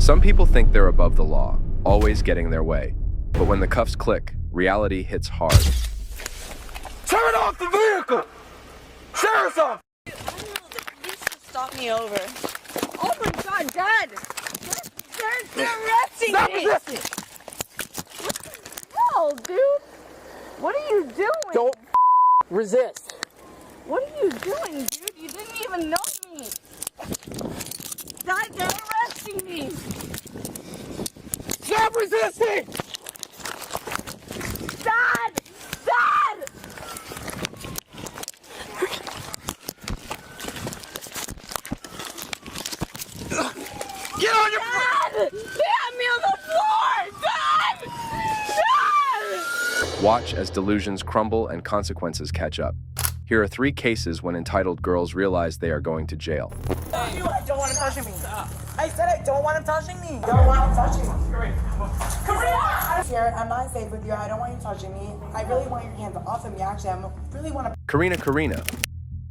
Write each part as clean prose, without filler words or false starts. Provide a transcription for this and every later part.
Some people think they're above the law, always getting their way. But when the cuffs click, reality hits hard. Turn off the vehicle! Sheriff's office! You should stop me over. Oh my God, Dad! They're arresting me! No, dude! What are you doing? Don't resist. What are you doing, dude? You didn't even know me! Dad, they're arresting me! Stop resisting! Dad! Dad! Get on your Dad! They have me on the floor! Dad! Dad! Watch as delusions crumble and consequences catch up. Here are 3 cases when entitled girls realize they are going to jail. I don't want him touching me. I said I don't want him touching me. Don't want him touching me. Karina! I'm scared. I'm not safe with you. I don't want you touching me. I really want your hands off of me. Actually, I really want to. Karina, a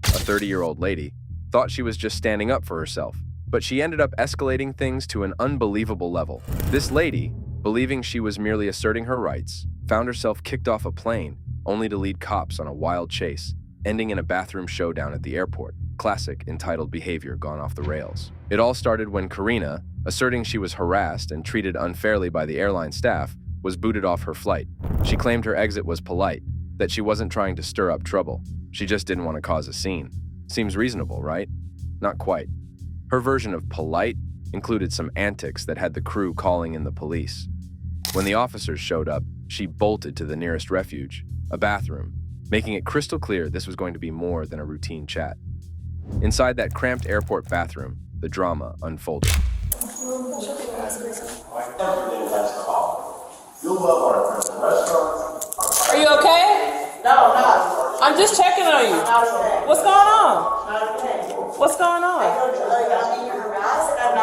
30-year-old lady, thought she was just standing up for herself, but she ended up escalating things to an unbelievable level. This lady, believing she was merely asserting her rights, found herself kicked off a plane, only to lead cops on a wild chase, ending in a bathroom showdown at the airport. Classic entitled behavior gone off the rails. It all started when Karina, asserting she was harassed and treated unfairly by the airline staff, was booted off her flight. She claimed her exit was polite, that she wasn't trying to stir up trouble. She just didn't want to cause a scene. Seems reasonable, right? Not quite. Her version of polite included some antics that had the crew calling in the police. When the officers showed up, she bolted to the nearest refuge, a bathroom, making it crystal clear this was going to be more than a routine chat. Inside that cramped airport bathroom, the drama unfolded. Are you okay? No. I'm just checking on you. What's going on? What's going on? I'm being harassed and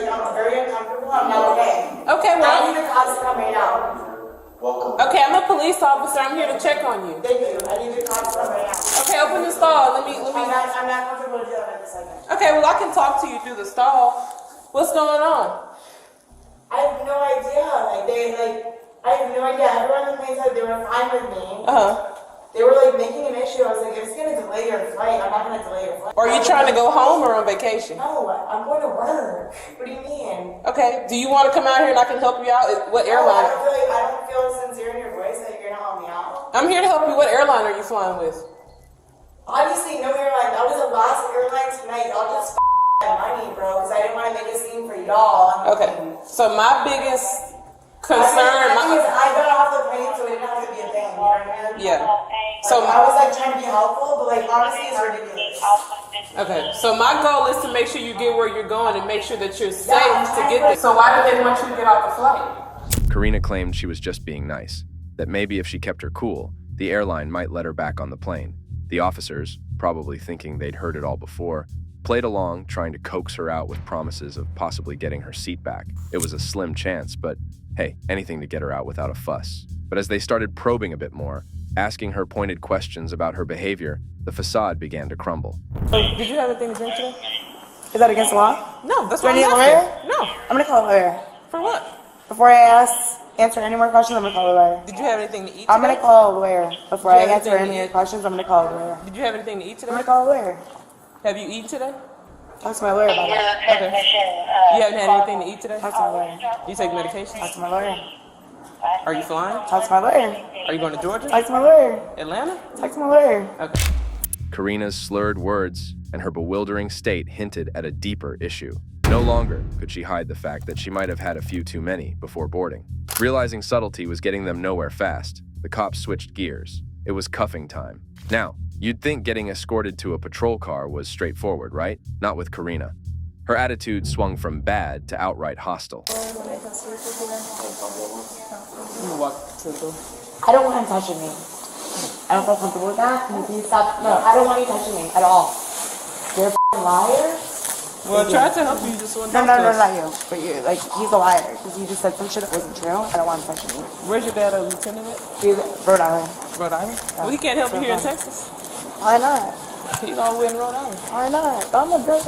I'm very uncomfortable. I'm not okay. Okay, I well, need the cops to come right now. okay, I'm a police officer. I'm here to check on you. Thank you. I need the cops to come right now. Okay, open the stall. Let me. I'm not comfortable to do that at this second. Okay, well, I can talk to you through the stall. What's going on? I have no idea. I have no idea. Everyone in the plane said they were fine with me. They were making an issue. I was like, it's gonna delay your flight. I'm not gonna delay your flight. Are you trying to go home or on vacation? No, I'm going to work. What do you mean? Okay, do you want to come out here and I can help you out? What airline? I don't feel sincere in your voice that you're gonna help me out. I'm here to help you. What airline are you flying with? Obviously, no airline. That was the last airline tonight. Y'all just money, bro, because I didn't want to make a scene for y'all. Okay, so my biggest concern. I got off the plane, so it didn't have to be a thing. You know what I mean? Yeah. So I was trying to be helpful, but honestly, it's ridiculous. Okay, so my goal is to make sure you get where you're going and make sure that you're safe to get there. So why did they want you to get off the flight? Karina claimed she was just being nice, that maybe if she kept her cool, the airline might let her back on the plane. The officers, probably thinking they'd heard it all before, played along, trying to coax her out with promises of possibly getting her seat back. It was a slim chance, but hey, anything to get her out without a fuss. But as they started probing a bit more, asking her pointed questions about her behavior, the facade began to crumble. So, did you have anything to drink today? Is that against the law? No, that's Do I what need a I'm lawyer? asking. No. I'm gonna call a lawyer. For what? Before I answer any more questions, I'm gonna call a lawyer. Did you have anything to eat today? I'm gonna call a lawyer. Before I Do you have answer anything any to more eat? questions, I'm gonna call a lawyer. Did you have anything to eat I'm today? gonna call a lawyer. Have you eaten today? Talk to my lawyer about it. Okay. You haven't had anything to eat today? Talk to my lawyer. Do you take medication? Talk to my lawyer. Are you flying? Talk to my lawyer. Are you going to Georgia? Talk to my lawyer. Atlanta? Talk to my lawyer. Okay. Karina's slurred words and her bewildering state hinted at a deeper issue. No longer could she hide the fact that she might have had a few too many before boarding. Realizing subtlety was getting them nowhere fast, the cops switched gears. It was cuffing time. Now, you'd think getting escorted to a patrol car was straightforward, right? Not with Karina. Her attitude swung from bad to outright hostile. I don't want him touching me. I don't feel comfortable with that. Can you please stop? No, I don't want you touching me at all. You're a f***ing liar. Well, I tried to help you. You just wouldn't No, talk to us. not you. But you, he's a liar because you just said some shit that wasn't true. I don't want him touching me. Where's your dad, a lieutenant at? He's Rhode Island. Rhode Island? Well, he can't help you here in Texas. Why not? He's all the way in Rhode Island. Why not? I'm a girl.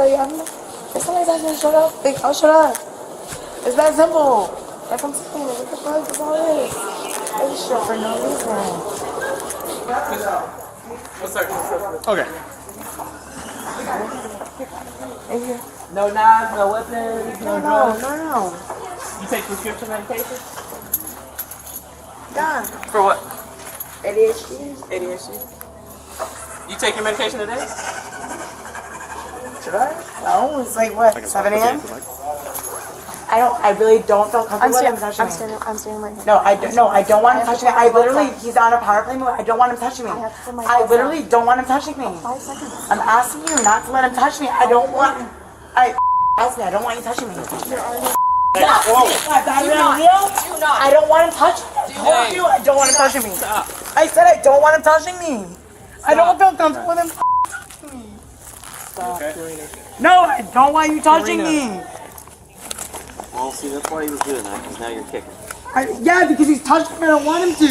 If somebody's asking me to shut up, I'll shut up. It's that simple. That's what I'm saying. What the fuck is all this? It's shit for no reason. What's that? Okay. No knives, no weapons, no drugs. No. You take prescription medication? Yeah. For what? ADHD. ADHD. You take your medication today? Should I? No, it's like what, 7 a.m.? I really don't feel comfortable with him touching me. I'm standing right here. No, I don't want him touching me. I literally, he's on a power play move. I don't want him touching me. I literally don't want him touching me. 5 seconds. I'm asking you not to let him touch me. I don't want you touching me. I don't want him touching me. I told you I don't want him touching me. I said I don't want him touching me. I don't feel comfortable with him touching me. No, I don't want you touching me. Well, see, that's why he was doing that, because now you're kicking. Yeah, because he's touching me. I don't want him to.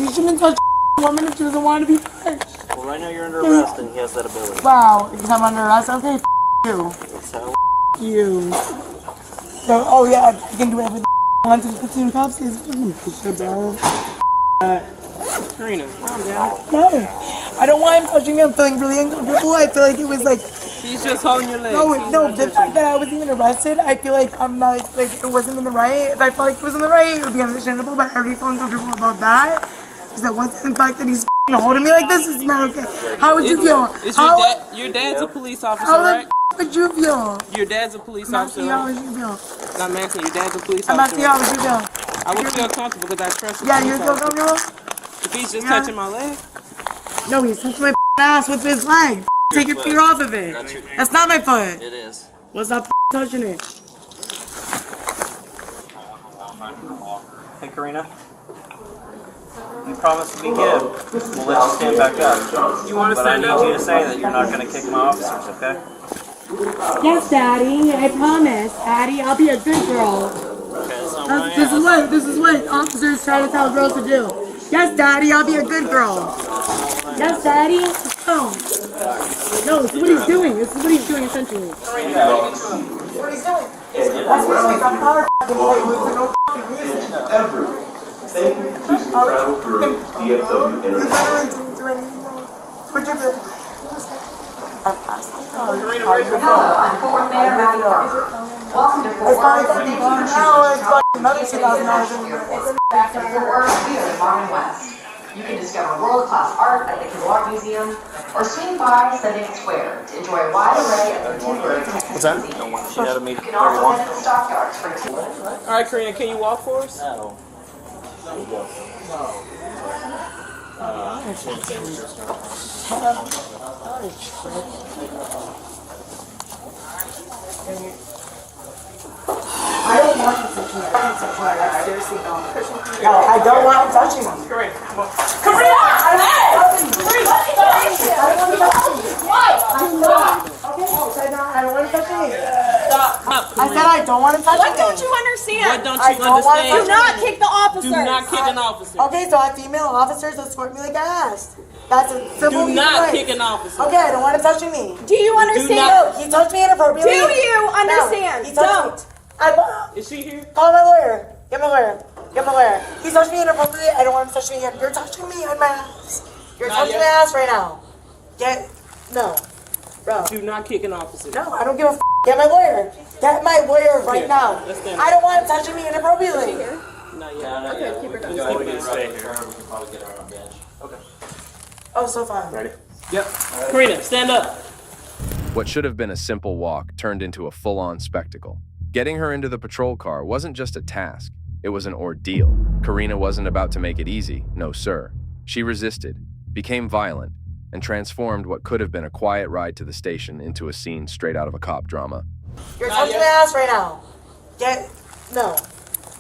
You shouldn't touch a woman if she doesn't want to be touched. Well, right now you're under arrest, and he has that ability. Wow, because I'm under arrest. Okay, you. That's how You. So, oh yeah, you can do everything I want to the platoon cops. Karina, calm down. No, I don't want him touching me. I'm feeling really uncomfortable. I feel like it was like. He's just holding your leg. No, the fact that I was even arrested, I feel like I'm not, like, it wasn't in the right. If I felt like it was in the right, it would be understandable, but I already feel uncomfortable about that. Because that one the fact that he's holding me like this is not okay. How would you feel? Your dad's a police officer, How right? would you feel? Your dad's a police I'm officer, asking you, how right? would you feel? No, I'm asking you, your dad's a police I'm officer. asking you, how would you feel? I would feel comfortable because I trust him. Yeah, you feel comfortable? If he's just touching my leg. No, he's touching my ass with his leg. Take your feet off of it. That's not my foot. it is. What's up touching it? Hey, Karina. You promised to be good. We'll let you stand back up. You want to But I stand need up? you to say that you're not going to kick my officers, okay? Yes, Daddy, I promise. Daddy, I'll be a good girl. Okay, that's not what I This is what officers try to tell girls to do. Yes, Daddy, I'll be a good girl. Yes, Daddy. No, this is what he's doing. This is what he's doing essentially. What he's doing. That's what he's I'm not for no reason. Ever. Thank you to travel through DFW Internet. Would you feel? Karina, where's your phone? Welcome to Fort Worth. Now it's fucking another $2,000. It's back to Fort Worth View in Marvin West. You can discover world-class art at the Kilowatt Museum or swing by Sunday Square to enjoy a wide array of contemporary Mexican cuisine. Don't want to shit out of me. You can also visit the stockyards for tea. All right, Karina, can you walk for us? No. I don't want him touching me. I don't touch me. I seriously don't. No, I don't want him touching me. Karina, come on. Karina! I don't want him touching me. I don't want him touching me. Why? Okay, I don't want him touching me. Stop. I said I don't want him touching me. What don't you understand? What don't I you don't want understand? Do not kick the officers. Do not kick an officer. Okay, so I have female officers escort me like ass. That's a simple Do not right. kick an officer. Okay, I don't want him touching me. Do you understand? not- No, he touched me inappropriately. Do you understand? No, he touched me. Is she here? Call my lawyer. Get my lawyer. Get my lawyer. He touched me inappropriately. I don't want him to touch me again. You're touching me on my ass. You're Not touching yet. my ass right now. No. Bro. Do not kick an officer. No, I don't give a f. Get my lawyer. Get my lawyer right Here, now. let's stand. I don't want him touching me inappropriately. Not yet. Stay here. We can probably get her on bench. Okay. Oh, so fine. Ready? Yep. Karina, stand up. What should have been a simple walk turned into a full-on spectacle. Getting her into the patrol car wasn't just a task, it was an ordeal. Karina wasn't about to make it easy, no sir. She resisted, became violent, and transformed what could have been a quiet ride to the station into a scene straight out of a cop drama. You're touching my ass right now. No.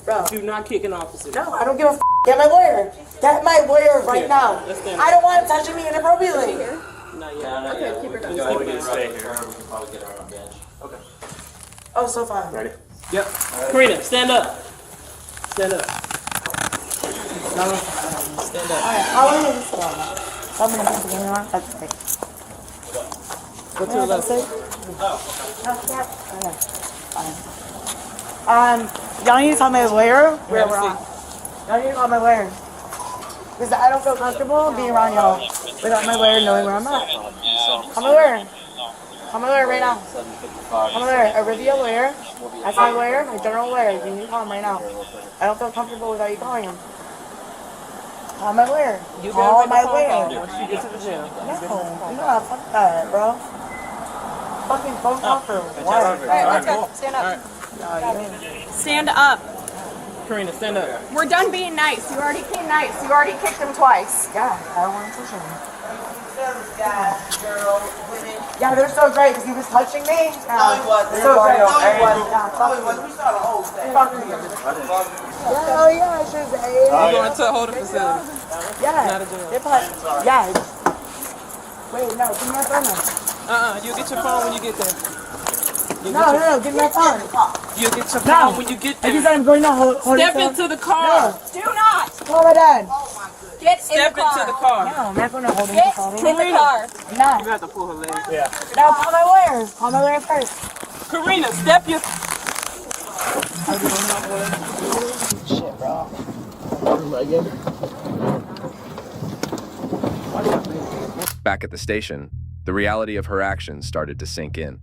Bro. Do not kick an officer. No, I don't give a f. Get my lawyer. Get my lawyer right Here, now. let's stand. I don't want him touching me inappropriately. Not yet. Stay here. We can probably get her on bench. Okay. Oh, so fine. Ready? Yep. Karina, stand up. Stand up. Stand up. How long is this for? I'm gonna put the on. That's okay. Go to the left. Okay. Fine. Y'all need to tell my lawyer where we're at. Y'all need to call my lawyer. Because I don't feel comfortable being around y'all without my lawyer knowing where I'm at. Call my lawyer. Call my lawyer right now. Call my lawyer. Olivia lawyer. That's my lawyer, my general lawyer. You need to call him right now. I don't feel comfortable without you calling him. Call my lawyer. Call my lawyer. Once you get to the gym. No, fuck that, bro. Fucking phone call for what? Alright, let's go. Stand up. Stand up. Karina, stand up. We're done being nice. You already came nice. You already kicked him twice. Yeah, I don't want to touch him. Yeah, they're so great because he was touching me. No, he wasn't. So great. No, he wasn't. We saw the whole thing. Hell yeah, she's a. We're going to a holding facility. Yeah. Yeah. Wait, no, give me my phone now. You'll get your phone when you get there. No, give me my phone. You'll get your phone when you get there. I just I'm going to hold Step into the car. No. Do not. Call my dad. Get Step in the car. into the car. No, I'm not going to hold him. Get in the car. No. You have to pull her leg. Yeah. No, call my lawyer. Call my lawyer first. Karina, step your... Shit, bro. Back at the station, the reality of her actions started to sink in.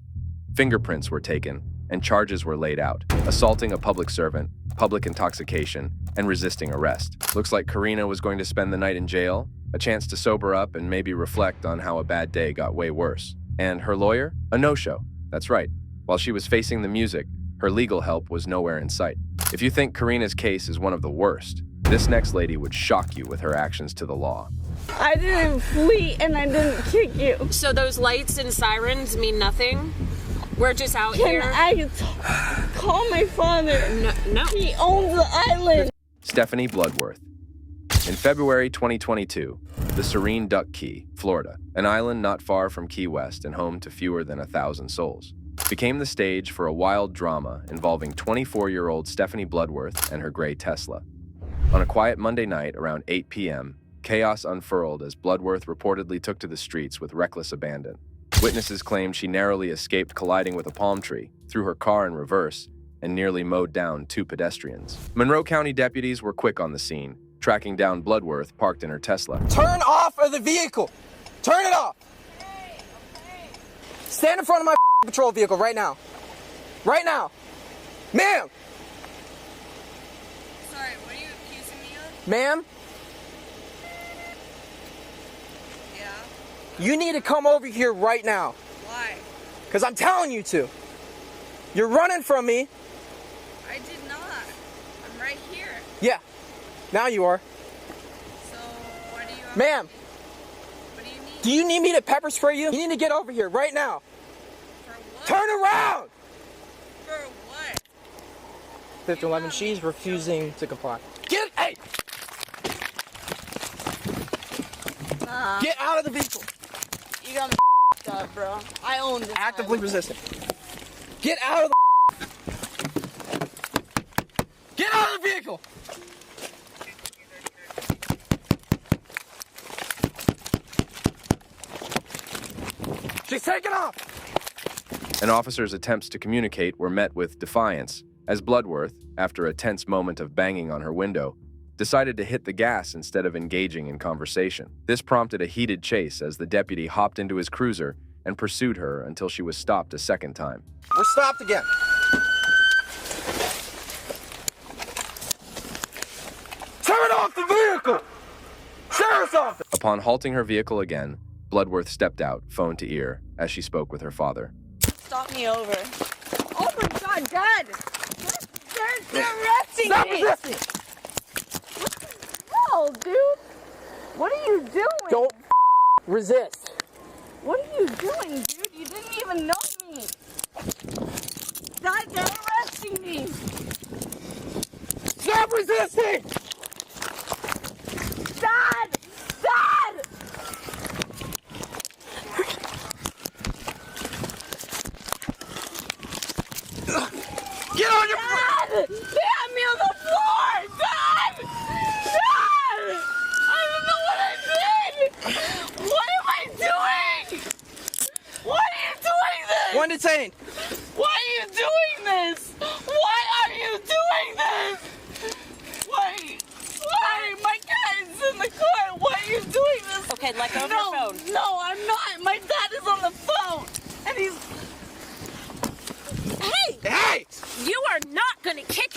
Fingerprints were taken, and charges were laid out: assaulting a public servant, public intoxication, and resisting arrest. Looks like Karina was going to spend the night in jail, a chance to sober up and maybe reflect on how a bad day got way worse. And her lawyer? A no-show. That's right. While she was facing the music, her legal help was nowhere in sight. If you think Karina's case is one of the worst, this next lady would shock you with her actions to the law. I didn't flee and I didn't kick you. So those lights and sirens mean nothing? We're just out Can here. I call my father? No. He owns the island. Stephanie Bloodworth. In February 2022, the Serene Duck Key, Florida, an island not far from Key West and home to fewer than 1,000 souls, became the stage for a wild drama involving 24-year-old Stephanie Bloodworth and her gray Tesla. On a quiet Monday night around 8 p.m., chaos unfurled as Bloodworth reportedly took to the streets with reckless abandon. Witnesses claimed she narrowly escaped colliding with a palm tree, threw her car in reverse, and nearly mowed down 2 pedestrians. Monroe County deputies were quick on the scene, tracking down Bloodworth parked in her Tesla. Turn off of the vehicle. Turn it off. Stand in front of my patrol vehicle right now. Right now. Ma'am. Sorry, what are you accusing me of? Ma'am. Yeah. You need to come over here right now. Why? Because I'm telling you to. You're running from me. I did not. I'm right here. Yeah. Now you are. So, what do you want? Ma'am. What do you need? Do you need me to pepper spray you? You need to get over here right now. For what? Turn around. For what? 511, she's refusing to comply. Hey! Get out of the vehicle. You got me up, bro. I own this. Actively resisting. Get out of the Get out of the vehicle! She's taking off! An officer's attempts to communicate were met with defiance, as Bloodworth, after a tense moment of banging on her window, decided to hit the gas instead of engaging in conversation. This prompted a heated chase as the deputy hopped into his cruiser and pursued her until she was stopped a second time. We're stopped again. Turn off the vehicle! Sheriff's office! Upon halting her vehicle again, Bloodworth stepped out, phone to ear, as she spoke with her father. Stop me over. Oh my God, Dad! They're arresting Stop me! resisting! Hell, dude! What are you doing? Don't resist. What are you doing, dude? You didn't even know me! Dad, they're arresting me! Stop resisting! Dad! Dad! Get on your Dad! They have me on the floor! Dad! Dad! I don't know what I did! What am I doing? Why are you doing this? One detained. Why are you doing this? Why are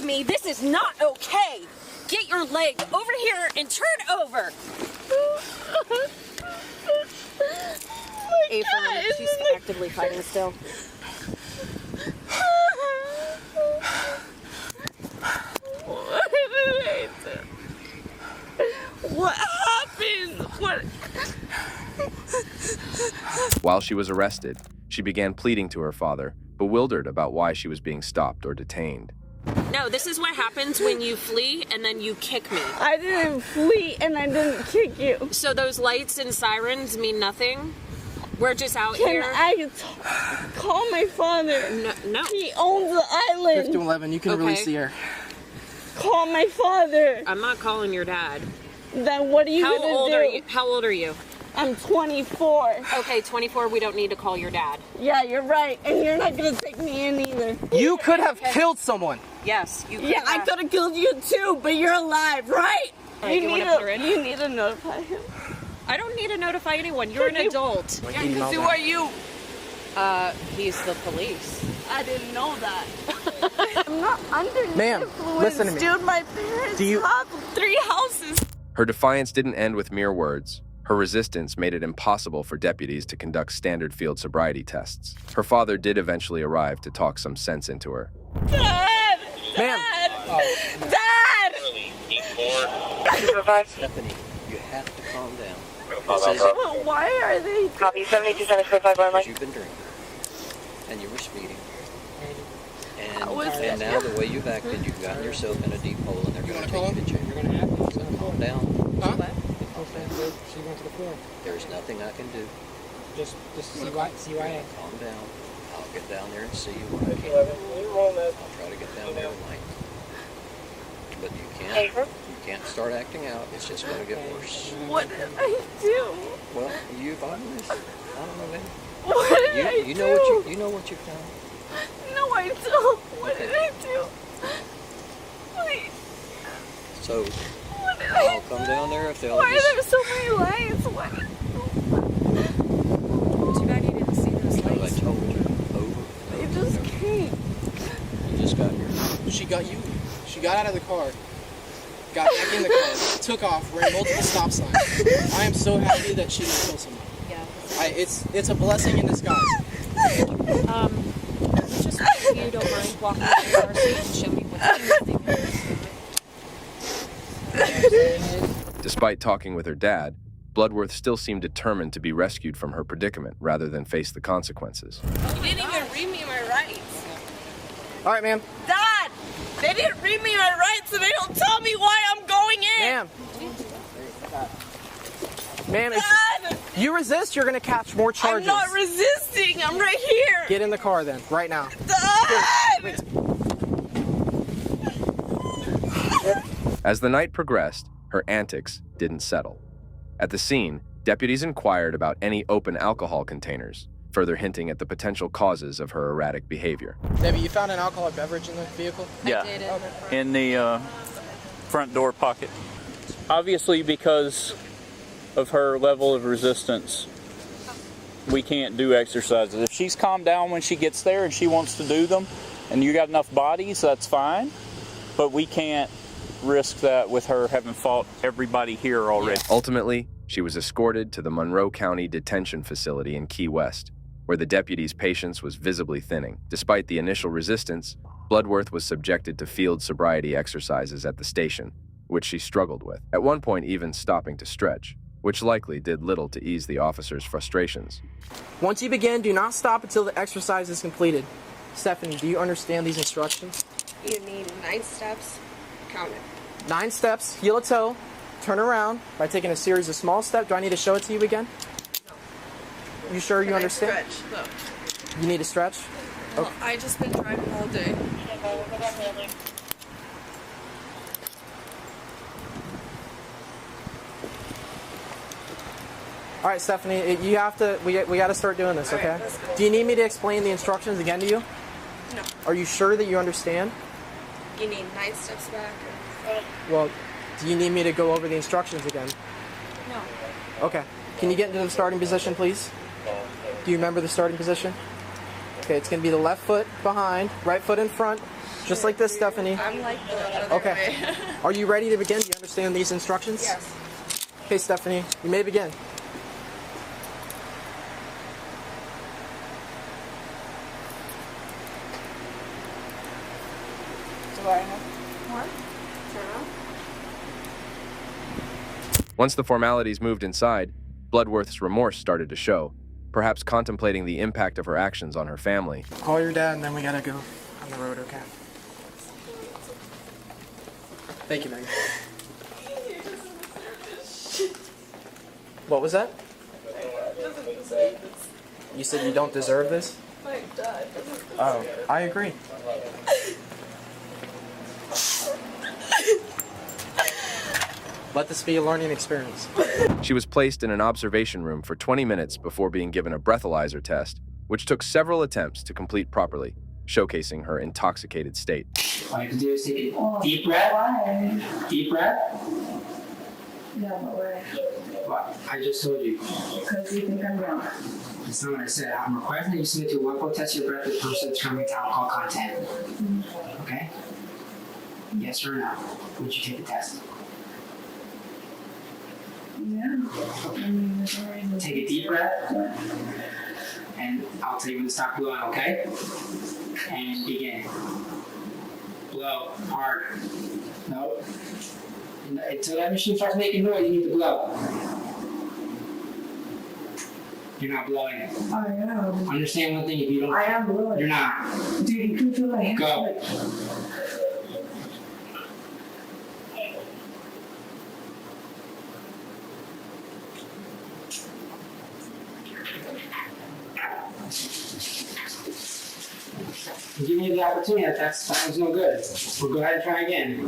me. This is not okay. Get your leg over here and turn over. April, she's actively fighting still. What happened? What? While she was arrested, she began pleading to her father, bewildered about why she was being stopped or detained. No, this is what happens when you flee and then you kick me. I didn't flee and I didn't kick you. So those lights and sirens mean nothing? We're just out here. Can I call my father? No. He owns the island. 5111, you can release the air. Call my father. I'm not calling your dad. Then what are you gonna do? How old are you? I'm 24. Okay, 24, we don't need to call your dad. Yeah, you're right. And you're not gonna take me in either. You could have killed someone. Yes, you could Yeah, I could have killed you too, but you're alive, right? You need to notify him. I don't need to notify anyone. You're an adult. Like Who are you? He's the police. I didn't know that. I'm not under the Ma'am, influence, listen to me. dude. My parents have 3 houses. Her defiance didn't end with mere words. Her resistance made it impossible for deputies to conduct standard field sobriety tests. Her father did eventually arrive to talk some sense into her. Dad! Ma'am. Dad! Stephanie, you have to calm down. Well, why are they? Copy 7275 You've been drinking, and you were speeding. was And now the way you've acted, you've gotten yourself in a deep hole, and they're going to take you to jail. So calm down. Huh? She went to the floor. There's nothing I can do. Just see why I Calm down. I'll get down there and see you when I can. I'll try to get down there tonight. But you can't start acting out. It's just going to get worse. What did I do? Well, you've honest. I don't know, man. What did I do? You know what you've done. No, I don't. What did I do? Wait. So What did I'll come down there if they'll Why just... are there so many lights? What? Too bad you didn't see those Well, I lights. told you over. They just came. You just got here. She got out of the car, got back in the car, took off, ran multiple stop signs. I am so happy that she didn't kill someone. Yeah. It's a blessing in disguise. Just if you don't mind walking to the car so you can show me what Despite talking with her dad, Bloodworth still seemed determined to be rescued from her predicament rather than face the consequences. You didn't even read me my rights. All right, ma'am. Dad! They didn't read me my rights and they don't tell me why I'm going in! Ma'am. Ma'am, Dad! if you resist, you're going to catch more charges. I'm not resisting! I'm right here! Get in the car then, right now. Dad! As the night progressed, her antics didn't settle. At the scene, deputies inquired about any open alcohol containers, further hinting at the potential causes of her erratic behavior. Debbie, you found an alcoholic beverage in the vehicle? Yeah, in the front door pocket. Obviously, because of her level of resistance, we can't do exercises. If she's calmed down when she gets there and she wants to do them, and you got enough bodies, that's fine. But we can't risk that with her having fought everybody here already. Ultimately, she was escorted to the Monroe County Detention Facility in Key West, where the deputy's patience was visibly thinning. Despite the initial resistance, Bloodworth was subjected to field sobriety exercises at the station, which she struggled with, at one point even stopping to stretch, which likely did little to ease the officer's frustrations. Once you begin, do not stop until the exercise is completed. Stephanie, do you understand these instructions? You need 9 steps. Count it. 9 steps, heel to toe, turn around by taking a series of small steps. Do I need to show it to you again? No. You sure you understand? Stretch, though. You need to stretch? Well, I just been driving all day. All right, Stephanie, you have to. We got to start doing this, okay? Do you need me to explain the instructions again to you? No. Are you sure that you understand? You need 9 steps back. Well, do you need me to go over the instructions again? No. Okay. Can you get into the starting position, please? Do you remember the starting position? Okay, it's going to be the left foot behind, right foot in front, Just like this, Stephanie. I'm like the other Okay. way. Are you ready to begin? Do you understand these instructions? Yes. Okay, Stephanie, you may begin. Do I have more? Turn on. Once the formalities moved inside, Bloodworth's remorse started to show, perhaps contemplating the impact of her actions on her family. Call your dad and then we gotta go on the road, okay? Thank you, Megan. What was that? You said you don't deserve this? My dad doesn't. Oh, I agree. Let this be a learning experience. She was placed in an observation room for 20 minutes before being given a breathalyzer test, which took several attempts to complete properly, showcasing her intoxicated state. All you have to do is take a deep breath. Why? Deep breath. Yeah, but why? What? I just told you. Because you think I'm drunk. That's not what I said. I'm requesting that you submit to one test your breath with person determining alcohol content. Okay? Yes or no? Would you take the test? Yeah. Take a deep breath. And I'll tell you when to stop blowing, okay? And begin. Blow hard. No. Until that machine starts making noise, you need to blow. You're not blowing. I am. Understand one thing, if you don't... I am blowing. You're not. Dude, you can feel my hands. Go. Give me the opportunity. That was no good. We'll go ahead and try again.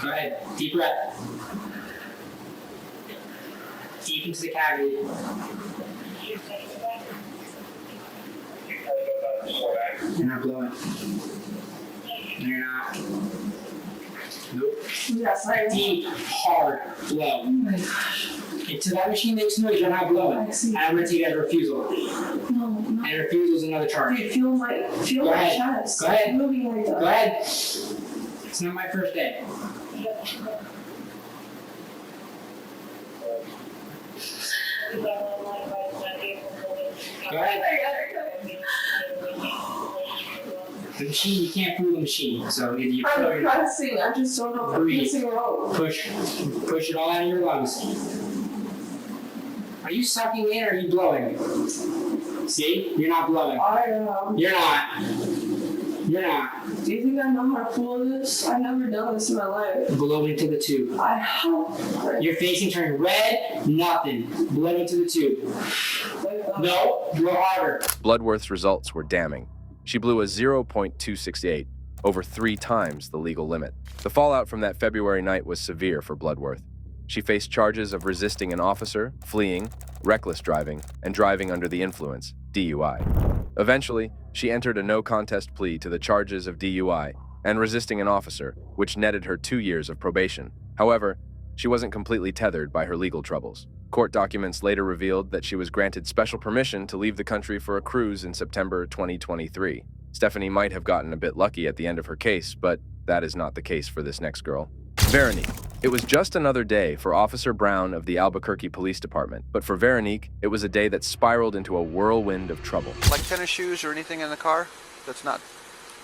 Go ahead. Deep breath. Deep into the cavity. You're not blowing. No, you're not. Nope. Yes, I am. Deep, hard blow. Oh my gosh. Until that machine makes noise, you're not blowing. I see. I'm going to take it as a refusal. No, no. And refusal is another charge. Dude, feel my Go ahead. chest. Go ahead. It's moving like that. Go ahead. It's not my first day. Go ahead. The machine, you can't fool the machine. So either you I'm pressing. I just don't know if I'm breathe. pressing wrong. Push it all out of your lungs. Are you sucking in or are you blowing? See? You're not blowing. I am. You're not. You're not. Do you think I know how to fool this? I've never done this in my life. Blow into the tube. I have. Your facing turn red, nothing. Blow into the tube. No, blow harder. Bloodworth's results were damning. She blew a 0.268, over 3 times the legal limit. The fallout from that February night was severe for Bloodworth. She faced charges of resisting an officer, fleeing, reckless driving, and driving under the influence, DUI. Eventually, she entered a no-contest plea to the charges of DUI and resisting an officer, which netted her 2 years of probation. However, she wasn't completely tethered by her legal troubles. Court documents later revealed that she was granted special permission to leave the country for a cruise in September 2023. Stephanie might have gotten a bit lucky at the end of her case, but that is not the case for this next girl. Veronique. It was just another day for Officer Brown of the Albuquerque Police Department, but for Veronique, it was a day that spiraled into a whirlwind of trouble. Like tennis shoes or anything in the car that's not... Do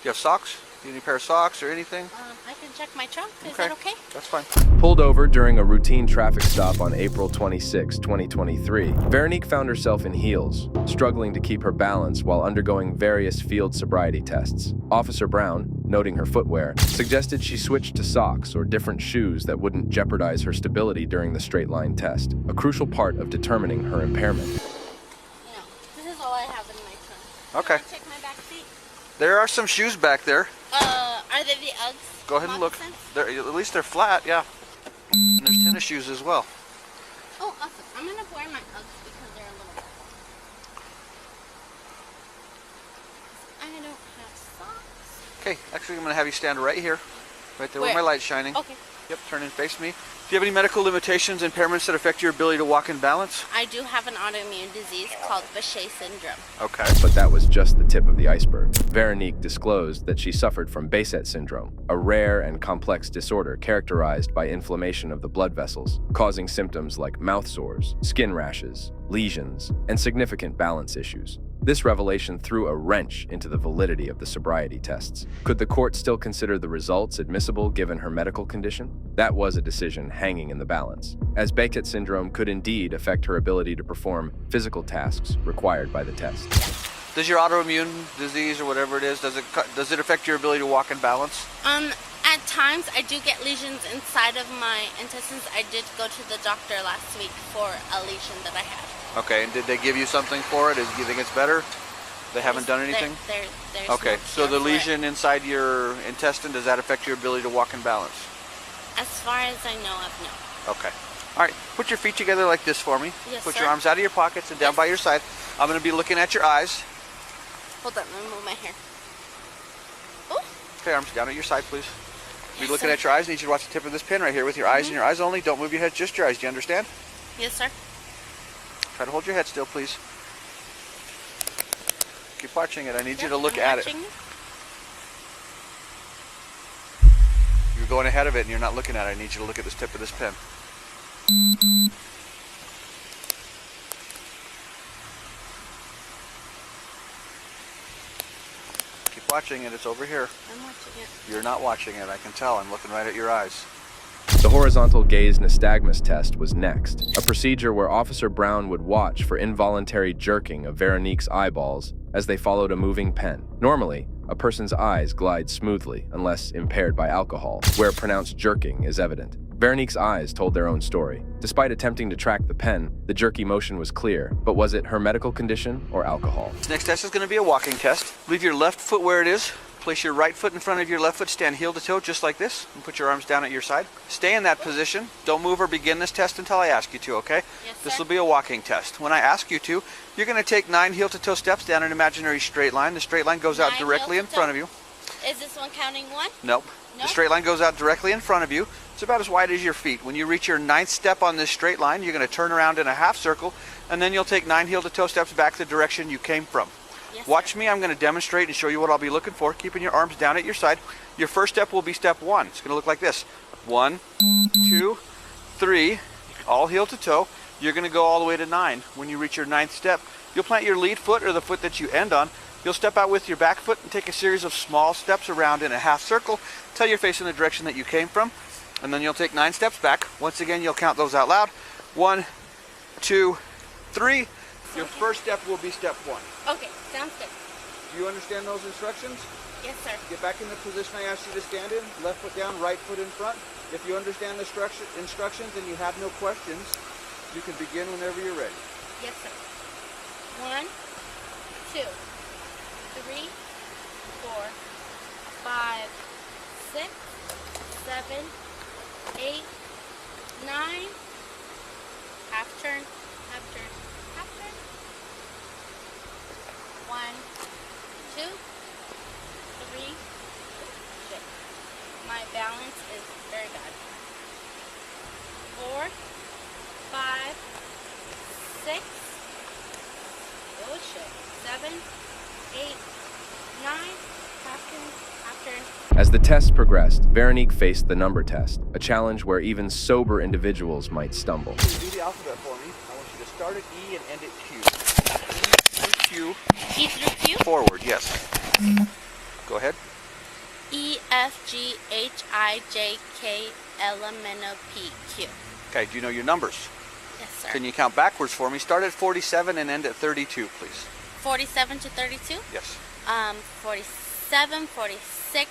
you have socks? Do you need a pair of socks or anything? I can check my trunk. Is Okay. that okay? That's fine. Pulled over during a routine traffic stop on April 26, 2023, Veronique found herself in heels, struggling to keep her balance while undergoing various field sobriety tests. Officer Brown, noting her footwear, suggested she switch to socks or different shoes that wouldn't jeopardize her stability during the straight-line test, a crucial part of determining her impairment. No, this is all I have in my trunk. Okay. Check my back seat. There are some shoes back there. Are they the Uggs? Go ahead and look. At least they're flat, yeah. And there's tennis shoes as well. Oh, awesome. I'm gonna wear my Uggs because they're a little... I don't have socks. Okay, actually I'm going to have you stand right here. Right there where Where? my light's shining. Okay. Yep, turn and face me. Do you have any medical limitations, impairments that affect your ability to walk and balance? I do have an autoimmune disease called Baset syndrome. Okay. But that was just the tip of the iceberg. Veronique disclosed that she suffered from Baset syndrome, a rare and complex disorder characterized by inflammation of the blood vessels, causing symptoms like mouth sores, skin rashes, lesions, and significant balance issues. This revelation threw a wrench into the validity of the sobriety tests. Could the court still consider the results admissible given her medical condition? That was a decision hanging in the balance, as Baset syndrome could indeed affect her ability to perform physical tasks required by the test. Does your autoimmune disease or whatever it is, does it affect your ability to walk and balance? At times I do get lesions inside of my intestines. I did go to the doctor last week for a lesion that I had. Okay, and did they give you something for it? Do you think it's better? They haven't done anything? There's okay, no so the cure for it. lesion inside your intestine, does that affect your ability to walk and balance? As far as I know of, no. Okay. All right, put your feet together like this for me. Yes, Put sir. your arms out of your pockets and down by your side. I'm going to be looking at your eyes. Hold on, let me move my hair. Okay, arms down at your side, please. Be Yes, looking sir. at your eyes. I need you to watch the tip of this pin right here with your eyes and your eyes only. Don't move your head, just your eyes. Do you understand? Yes, sir. Try to hold your head still, please. Keep watching it. I need you to look I'm at it. watching it. You're going ahead of it and you're not looking at it. I need you to look at this tip of this pin. Keep watching it. It's over here. I'm watching it. You're not watching it. I can tell. I'm looking right at your eyes. The horizontal gaze nystagmus test was next, a procedure where Officer Brown would watch for involuntary jerking of Veronique's eyeballs as they followed a moving pen. Normally, a person's eyes glide smoothly unless impaired by alcohol, where pronounced jerking is evident. Veronique's eyes told their own story. Despite attempting to track the pen, the jerky motion was clear, but was it her medical condition or alcohol? This next test is going to be a walking test. Leave your left foot where it is. Place your right foot in front of your left foot, stand heel to toe just like this, and put your arms down at your side. Stay in that position. Don't move or begin this test until I ask you to, okay? Yes, sir. This will be a walking test. When I ask you to, you're going to take 9 heel to toe steps down an imaginary straight line. The straight line goes out 9 directly heel in to front toe? of you. Is this one counting one? Nope. No? The straight line goes out directly in front of you. It's about as wide as your feet. When you reach your 9th step on this straight line, you're going to turn around in a half circle, and then you'll take 9 heel to toe steps back the direction you came from. Yes, Watch sir. me. I'm going to demonstrate and show you what I'll be looking for, keeping your arms down at your side. Your first step will be step 1. It's going to look like this. 1, 2, 3, all heel to toe. You're going to go all the way to 9. When you reach your 9th step, you'll plant your lead foot or the foot that you end on. You'll step out with your back foot and take a series of small steps around in a half circle till you're facing the direction that you came from. And then you'll take 9 steps back. Once again, you'll count those out loud. 1, 2, 3. Your first step will be step 1. Okay, sounds good. Do you understand those instructions? Yes, sir. Get back in the position I asked you to stand in. Left foot down, right foot in front. If you understand the instructions and you have no questions, you can begin whenever you're ready. Yes, sir. 1, 2, 3, 4, 5, 6, 7, 8, 9. Half turn, half turn, half turn. 1, 2, 3. Shit. My balance is very bad. 4, 5, 6. Oh shit. 7, 8, 9. Half turn, half turn. As the test progressed, Veronique faced the number test, a challenge where even sober individuals might stumble. Do the alphabet for me. I want you to start at E and end at Q. E through Q. E through Q? Forward, yes. Go ahead. E, F, G, H, I, J, K, L, M, N, O, P, Q. Okay, do you know your numbers? Yes, sir. Can you count backwards for me? Start at 47 and end at 32, please. 47 to 32? Yes. 47, 46,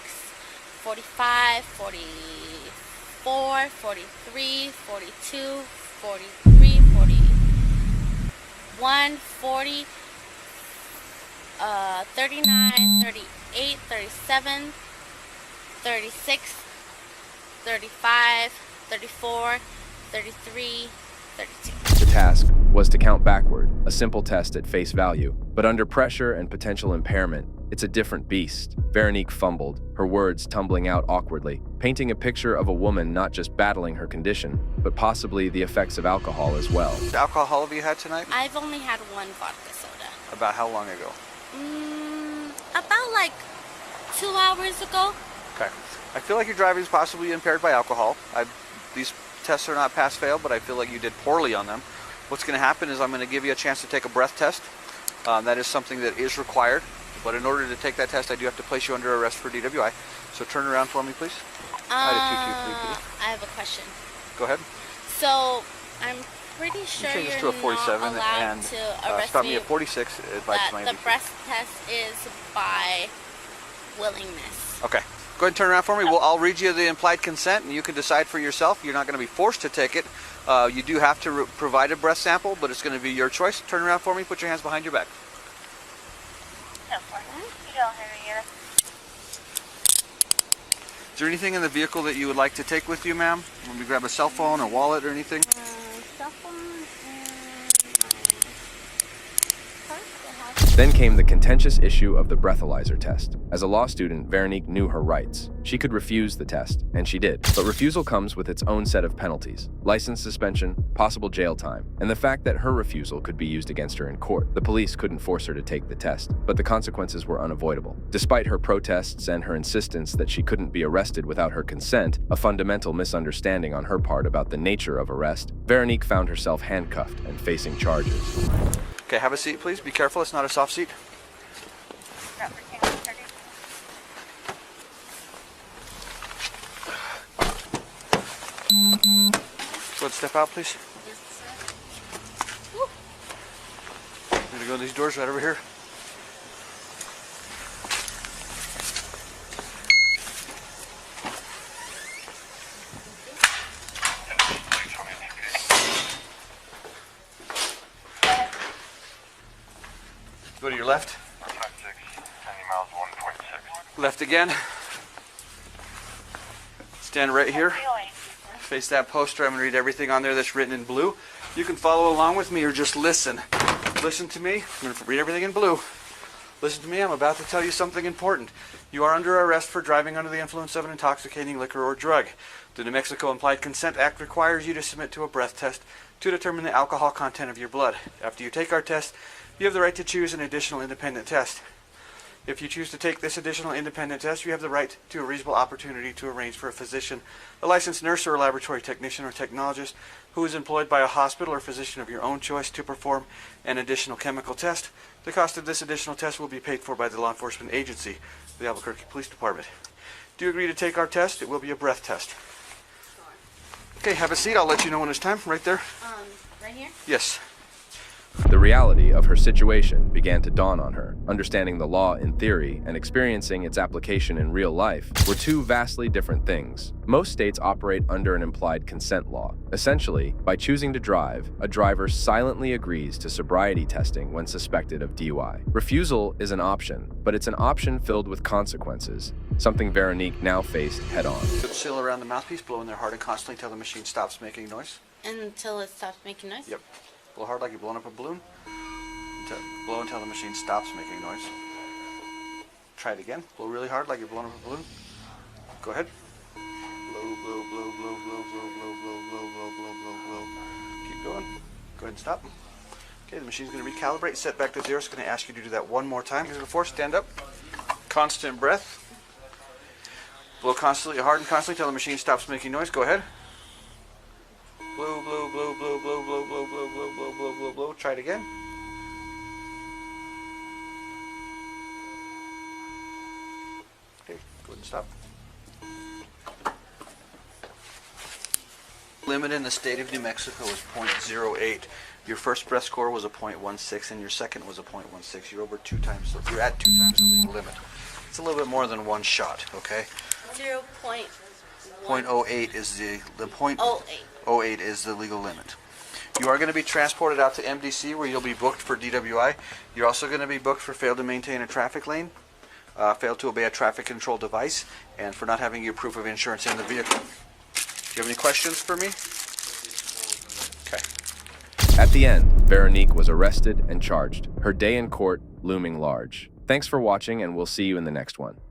45, 44, 43, 42, 43, 41, 40, 39, 38, 37, 36, 35, 34, 33, 32. The task was to count backward, a simple test at face value, but under pressure and potential impairment, it's a different beast. Veronique fumbled, her words tumbling out awkwardly, painting a picture of a woman not just battling her condition, but possibly the effects of alcohol as well. What alcohol have you had tonight? I've only had one vodka soda. About how long ago? About like 2 hours ago. Okay. I feel like your driving is possibly impaired by alcohol. These tests are not pass-fail, but I feel like you did poorly on them. What's going to happen is I'm going to give you a chance to take a breath test. That is something that is required, but in order to take that test, I do have to place you under arrest for DWI. So turn around for me, please. I have a question. Go ahead. So I'm pretty sure you you're to a 47 not allowed and to arrest stop me me at 46. that the breath test is by willingness. Okay. Go ahead and turn around for me. I'll read you the implied consent, and you can decide for yourself. You're not going to be forced to take it. You do have to provide a breath sample, but it's going to be your choice. Turn around for me. Put your hands behind your back. Is there anything in the vehicle that you would like to take with you, ma'am? Let me grab a cell phone, a wallet, or anything? Cell phone Then came the contentious issue of the breathalyzer test. As a law student, Veronique knew her rights. She could refuse the test, and she did. But refusal comes with its own set of penalties: license suspension, possible jail time, and the fact that her refusal could be used against her in court. The police couldn't force her to take the test, but the consequences were unavoidable. Despite her protests and her insistence that she couldn't be arrested without her consent, a fundamental misunderstanding on her part about the nature of arrest, Veronique found herself handcuffed and facing charges. Okay, have a seat, please. Be careful, it's not a soft seat. Go ahead, step out, please. I'm going to go to these doors right over here. Go to your left. 90 miles, 1.6. Left again. Stand right here. Face that poster. I'm going to read everything on there that's written in blue. You can follow along with me or just listen. Listen to me. I'm going to read everything in blue. Listen to me. I'm about to tell you something important. You are under arrest for driving under the influence of an intoxicating liquor or drug. The New Mexico Implied Consent Act requires you to submit to a breath test to determine the alcohol content of your blood. After you take our test, you have the right to choose an additional independent test. If you choose to take this additional independent test, you have the right to a reasonable opportunity to arrange for a physician, a licensed nurse or a laboratory technician or technologist who is employed by a hospital or physician of your own choice to perform an additional chemical test. The cost of this additional test will be paid for by the law enforcement agency, the Albuquerque Police Department. Do you agree to take our test? It will be a breath test. Okay, have a seat. I'll let you know when it's time. Right there. Right here? Yes. The reality of her situation began to dawn on her. Understanding the law in theory and experiencing its application in real life were two vastly different things. Most states operate under an implied consent law. Essentially, by choosing to drive, a driver silently agrees to sobriety testing when suspected of DUI. Refusal is an option, but it's an option filled with consequences, something Veronique now faced head-on. Put seal around the mouthpiece, blow in there hard and constantly until the machine stops making noise. Until it stops making noise? Yep. Blow hard like you're blowing up a balloon. Blow until the machine stops making noise. Try it again. Blow really hard like you're blowing up a balloon. Go ahead. Blow, blow, blow, blow, blow, blow, blow, blow, blow, blow, blow, blow, blow. Keep going. Go ahead and stop. Okay, the machine's going to recalibrate, set back to zero. It's going to ask you to do that one more time. Here's the force. Stand up. Constant breath. Blow constantly, hard and constantly until the machine stops making noise. Go ahead. Blow, blow, blow, blow, blow, blow, blow, blow, blow, blow, blow, blow, blow. Try it again. Okay, go ahead and stop. Limit in the state of New Mexico is 0.08. Your first breath score was a 0.16 and your second was a 0.16. You're over 2 times, so you're at 2 times the legal limit. It's a little bit more than one shot, okay? 0.08 is the 0.08 is the legal limit. You are going to be transported out to MDC where you'll be booked for DWI. You're also going to be booked for fail to maintain a traffic lane, fail to obey a traffic control device, and for not having your proof of insurance in the vehicle. Do you have any questions for me? Okay. At the end, Veronique was arrested and charged, her day in court looming large. Thanks for watching, and we'll see you in the next one.